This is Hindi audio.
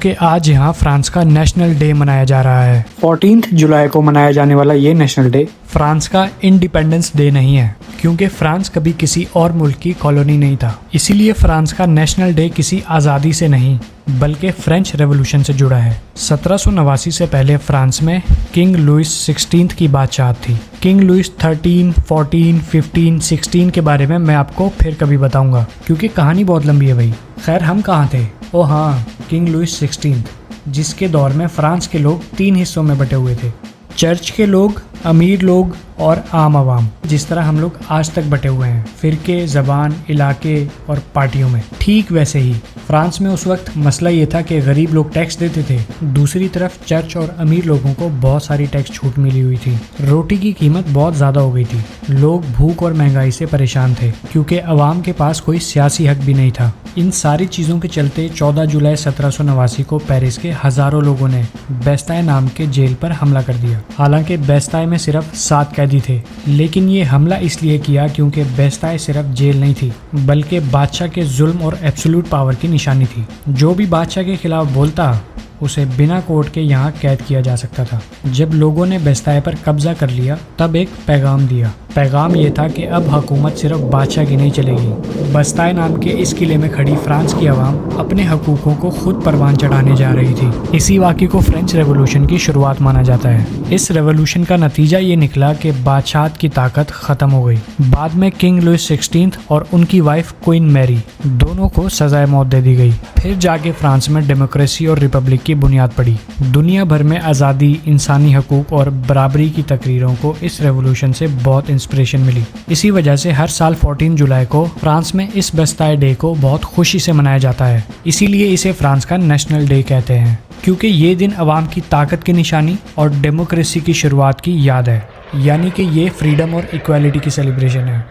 क्योंकि आज यहाँ फ्रांस का नेशनल डे मनाया जा रहा है। 14 जुलाई को मनाया जाने वाला ये नेशनल डे फ्रांस का इंडिपेंडेंस डे नहीं है, क्योंकि फ्रांस कभी किसी और मुल्क की कॉलोनी नहीं था। इसीलिए फ्रांस का नेशनल डे किसी आज़ादी से नहीं बल्कि फ्रेंच रेवोल्यूशन से जुड़ा है। 1789 से पहले फ्रांस में किंग लुइस 16 की बादशाहत थी। किंग लुइस 13, 14, 15, 16 के बारे में मैं आपको फिर कभी बताऊंगा, क्योंकि कहानी बहुत लंबी है भाई। खैर, हम कहाँ थे? ओ हाँ, किंग लुइस 16, जिसके दौर में फ्रांस के लोग 3 हिस्सों में बटे हुए थे। चर्च के लोग, अमीर लोग और आम आवाम, जिस तरह हम लोग आज तक बटे हुए हैं फिरके, ज़बान, इलाके और पार्टियों में। ठीक वैसे ही फ्रांस में उस वक्त मसला ये था कि गरीब लोग टैक्स देते थे, दूसरी तरफ चर्च और अमीर लोगों को बहुत सारी टैक्स छूट मिली हुई थी। रोटी की कीमत बहुत ज़्यादा हो गई थी। लोग भूख और महंगाई से परेशान थे, क्योंकि अवाम के पास कोई सियासी हक भी नहीं था। इन सारी चीज़ों के चलते 14 जुलाई 1789 को पेरिस के हज़ारों लोगों ने बेस्ताए नाम के जेल पर हमला कर दिया। हालांकि बेस्ताए में सिर्फ 7 कैदी थे, लेकिन ये हमला इसलिए किया क्योंकि बेस्ताए सिर्फ जेल नहीं थी बल्कि बादशाह के जुल्म और एब्सोल्यूट पावर की निशानी थी। जो भी बादशाह के खिलाफ बोलता उसे बिना कोर्ट के यहाँ कैद किया जा सकता था। जब लोगों ने बेस्ताए पर कब्जा कर लिया तब एक पैगाम दिया। पैगाम ये था कि अब हुकूमत सिर्फ बादशाह की नहीं चलेगी। बेस्ताए नाम के इस किले में खड़ी फ्रांस की आवाम अपने हकूकों को खुद परवान चढ़ाने जा रही थी। इसी वाक़े को फ्रेंच रेवोल्यूशन की शुरुआत माना जाता है। इस रेवोल्यूशन का नतीजा ये निकला कि बादशाहत की ताकत ख़त्म हो गई। बाद में किंग लुइस 16 और उनकी वाइफ क्वीन मैरी दोनों को सजाए मौत दे दी गई। फिर जाके फ्रांस में डेमोक्रेसी और रिपब्लिक की बुनियाद पड़ी। दुनिया भर में आज़ादी, इंसानी हकूक और बराबरी की तकरीरों को इस रेवोल्यूशन से बहुत इंस्पिरेशन मिली। इसी वजह से हर साल 14 जुलाई को फ्रांस में इस बेस्ताए डे को बहुत खुशी से मनाया जाता है। इसीलिए इसे फ्रांस का नेशनल डे कहते हैं, क्योंकि ये दिन अवाम की ताकत की निशानी और डेमोक्रेसी की शुरुआत की याद है। यानी कि ये फ्रीडम और इक्वालिटी की सेलिब्रेशन है।